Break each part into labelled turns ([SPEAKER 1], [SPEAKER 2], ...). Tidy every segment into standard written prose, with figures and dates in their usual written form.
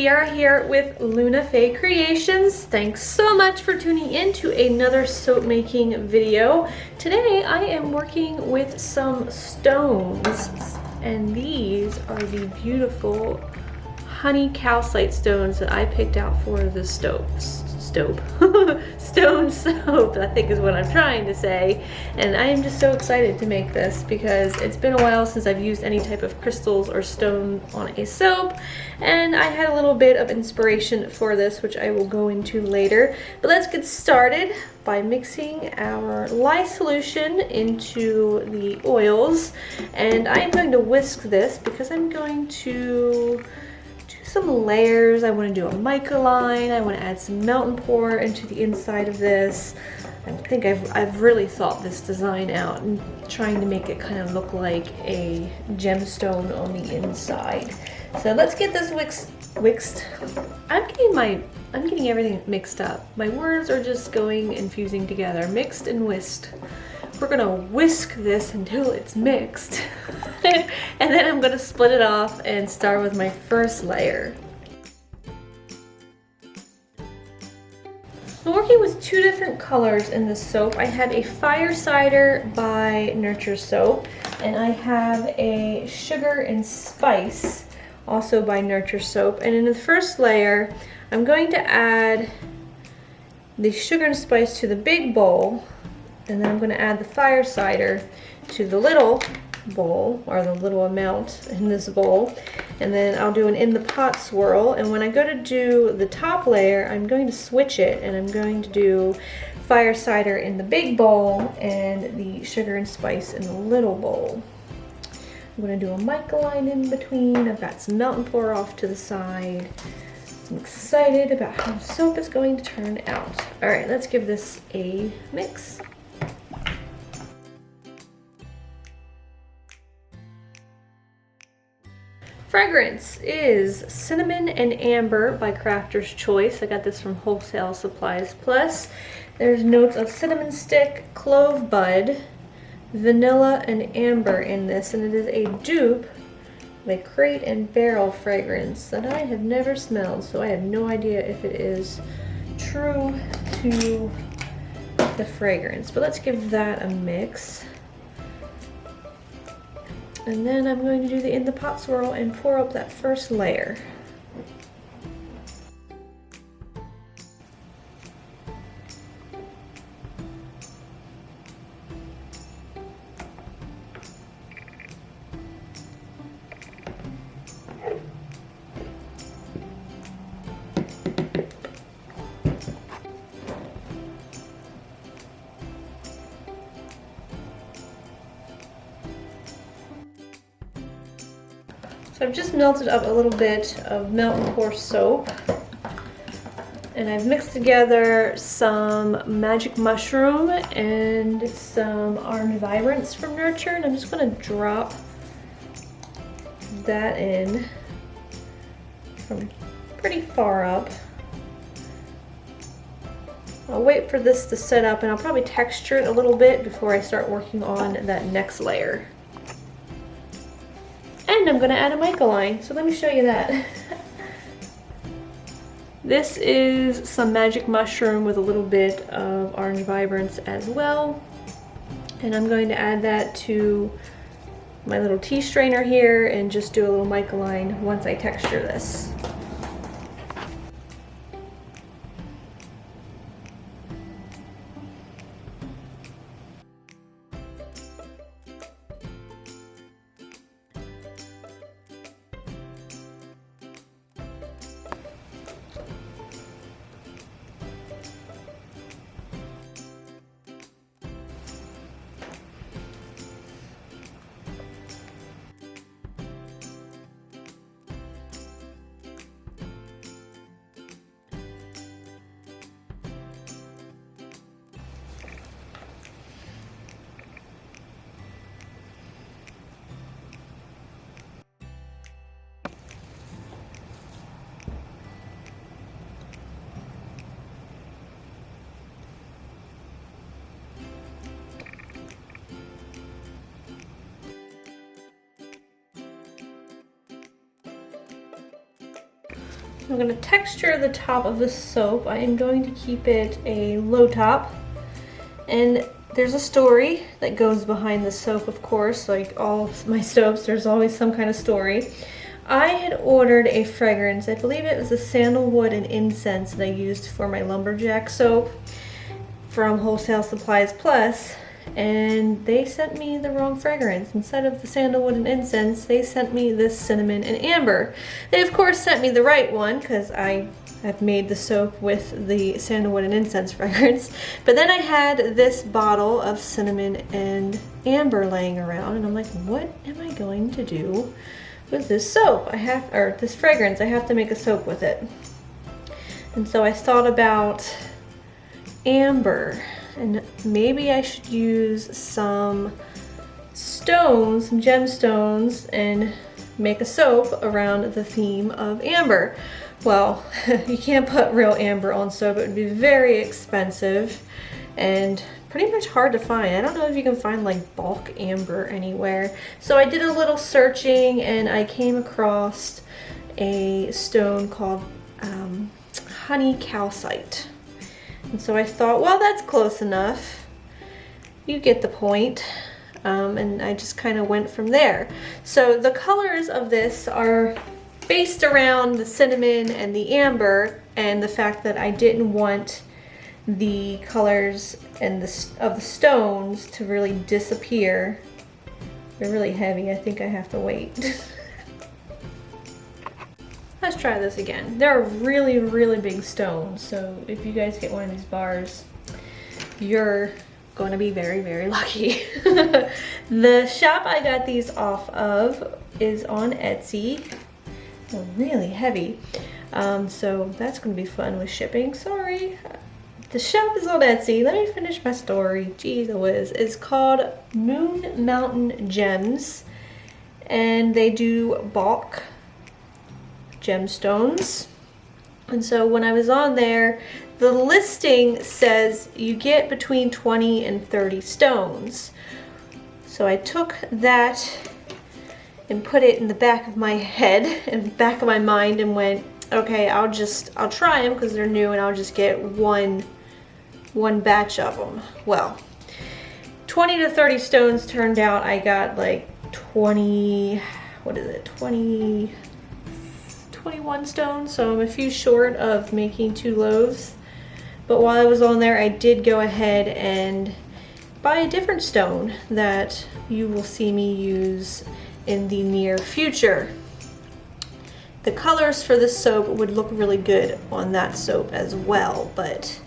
[SPEAKER 1] Tiara here with Fae Creations. Thanks so much for tuning in to another soap making video. Today I am working with some stones, and these are the beautiful honey calcite stones that I picked out for the stone soap, I think is what I'm trying to say. And I am just so excited to make this because it's been a while since I've used any type of crystals or stone on a soap, and I had a little bit of inspiration for this, which I will go into later. But let's get started by mixing our lye solution into the oils, and I'm going to whisk this because I'm going to some layers. I want to do a mica line. I want to add some melt and pour into the inside of this. I think I've really thought this design out and trying to make it kind of look like a gemstone on the inside. So let's get this whisked. I'm getting everything mixed up. My words are just going and fusing together. Mixed and whisked. We're gonna whisk this until it's mixed. And then I'm gonna split it off and start with my first layer. I'm working with two different colors in this soap. I have a Fire Cider by Nurture Soap, and I have a Sugar and Spice, also by Nurture Soap. And in the first layer, I'm going to add the Sugar and Spice to the big bowl, and then I'm going to add the Fire Cider to the little bowl, or the little amount in this bowl, and then I'll do an in the pot swirl. And when I go to do the top layer, I'm going to switch it, and I'm going to do Fire Cider in the big bowl and the Sugar and Spice in the little bowl. I'm going to do a mica line in between. I've got some melt and pour off to the side. I'm excited about how the soap is going to turn out. Alright, let's give this a mix. Fragrance is Cinnamon and Amber by Crafter's Choice. I got this from Wholesale Supplies Plus. There's notes of cinnamon stick, clove bud, vanilla, and amber in this, and it is a dupe of a Crate and Barrel fragrance that I have never smelled, so I have no idea if it is true to the fragrance. But let's give that a mix. And then I'm going to do the in the pot swirl and pour up that first layer. So I've just melted up a little bit of melt and pour soap, and I've mixed together some magic mushroom and some orange vibrance from Nurture, and I'm just going to drop that in from pretty far up. I'll wait for this to set up, and I'll probably texture it a little bit before I start working on that next layer. And I'm going to add a mica line, so let me show you that. This is some magic mushroom with a little bit of orange vibrance as well. And I'm going to add that to my little tea strainer here and just do a little mica line once I texture this. I'm going to texture the top of the soap. I am going to keep it a low top. And there's a story that goes behind the soap, of course. Like all my soaps, there's always some kind of story. I had ordered a fragrance. I believe it was a sandalwood and incense that I used for my lumberjack soap from Wholesale Supplies Plus. And they sent me the wrong fragrance. Instead of the sandalwood and incense, they sent me this cinnamon and amber. They of course sent me the right one because I have made the soap with the sandalwood and incense fragrance. But then I had this bottle of cinnamon and amber laying around, and I'm like, what am I going to do with this soap? Or this fragrance. I have to make a soap with it. And so I thought about amber. And maybe I should use some stones, some gemstones, and make a soap around the theme of amber. Well, you can't put real amber on soap. It would be very expensive and pretty much hard to find. I don't know if you can find like bulk amber anywhere. So I did a little searching and I came across a stone called honey calcite. And so I thought, well, that's close enough. You get the point. And I just kind of went from there. So the colors of this are based around the cinnamon and the amber, and the fact that I didn't want the colors and of the stones to really disappear. They're really heavy. I think I have to wait. Let's try this again. They're really, really big stones, so if you guys get one of these bars, you're going to be very, very lucky. The shop I got these off of is on Etsy. They're really heavy, so that's going to be fun with shipping. Sorry. The shop is on Etsy. Let me finish my story. Jeez whiz. It's called Moon Mountain Gems, and they do bulk gemstones. And so when I was on there, the listing says you get between 20 and 30 stones. So I took that and put it in the back of my head and back of my mind and went, okay, I'll try them because they're new, and I'll just get one batch of them. Well, 20 to 30 stones turned out. I got like 21 stones, so I'm a few short of making 2 loaves. But while I was on there, I did go ahead and buy a different stone that you will see me use in the near future. The colors for this soap would look really good on that soap as well, but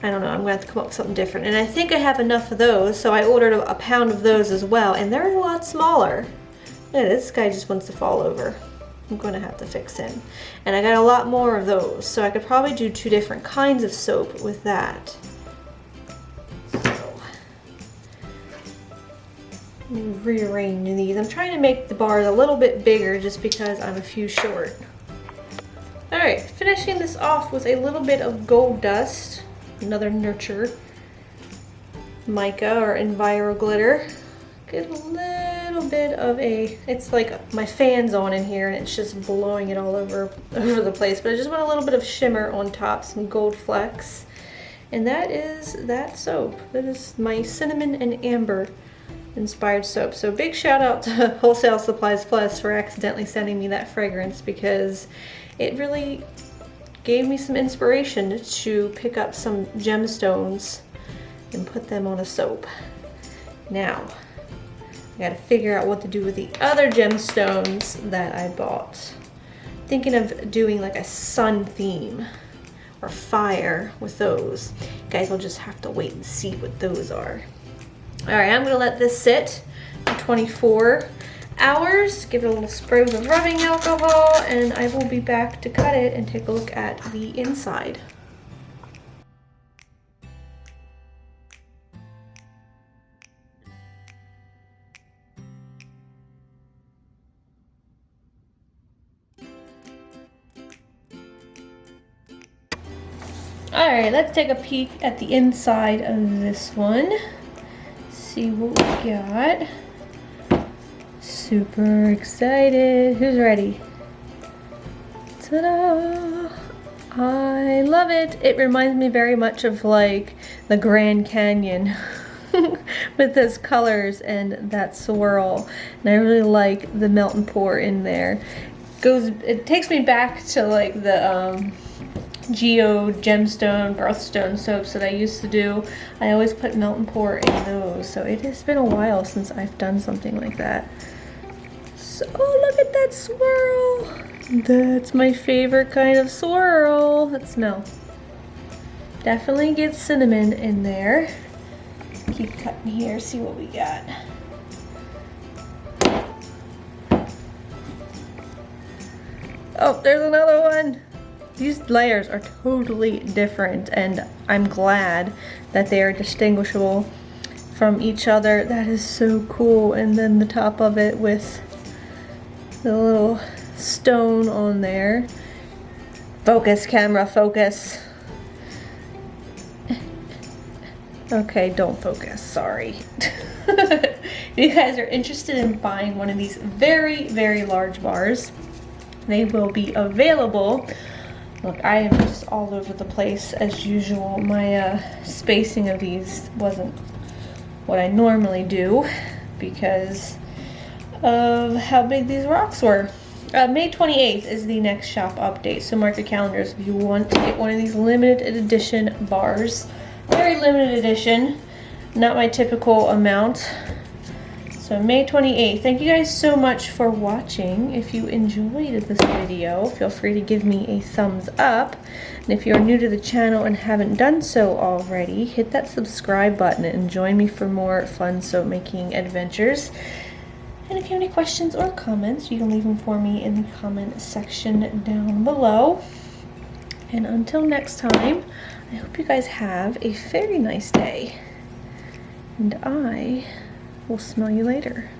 [SPEAKER 1] I don't know, I'm gonna have to come up with something different. And I think I have enough of those, so I ordered a pound of those as well, and they're a lot smaller. Yeah, this guy just wants to fall over. I'm gonna have to fix him. And I got a lot more of those, so I could probably do 2 different kinds of soap with that. So, let me rearrange these. I'm trying to make the bars a little bit bigger just because I'm a few short. Alright, finishing this off with a little bit of gold dust, another nurture, mica or enviro glitter. Get a little bit of it's like my fan's on in here and it's just blowing it all over the place, but I just want a little bit of shimmer on top, some gold flecks. And that is that soap. That is my cinnamon and amber inspired soap. So big shout out to Wholesale Supplies Plus for accidentally sending me that fragrance, because it really gave me some inspiration to pick up some gemstones and put them on a soap. Now, I gotta figure out what to do with the other gemstones that I bought. Thinking of doing like a sun theme or fire with those. You guys will just have to wait and see what those are. All right, I'm gonna let this sit for 24 hours, give it a little spray with rubbing alcohol, and I will be back to cut it and take a look at the inside. Alright, let's take a peek at the inside of this one. See what we got. Super excited. Who's ready? Ta-da! I love it. It reminds me very much of like the Grand Canyon with those colors and that swirl. And I really like the melt and pour in there. It takes me back to like the Geo gemstone, birthstone soaps that I used to do. I always put melt and pour in those. So it has been a while since I've done something like that. So look at that swirl. That's my favorite kind of swirl. Let's smell. Definitely get cinnamon in there. Keep cutting here, see what we got. Oh, there's another one. These layers are totally different, and I'm glad that they are distinguishable from each other. That is so cool. And then the top of it with the little stone on there. Focus, camera, focus. Okay, don't focus, sorry. If you guys are interested in buying one of these very, very large bars, they will be available. Look, I am just all over the place as usual. My spacing of these wasn't what I normally do because of how big these rocks were. May 28th is the next shop update, so mark your calendars if you want to get one of these limited edition bars. Very limited edition, not my typical amount. So May 28th. Thank you guys so much for watching. If you enjoyed this video, feel free to give me a thumbs up. And if you're new to the channel and haven't done so already, hit that subscribe button and join me for more fun soap making adventures. And if you have any questions or comments, you can leave them for me in the comment section down below. And until next time, I hope you guys have a very nice day. And I will smell you later.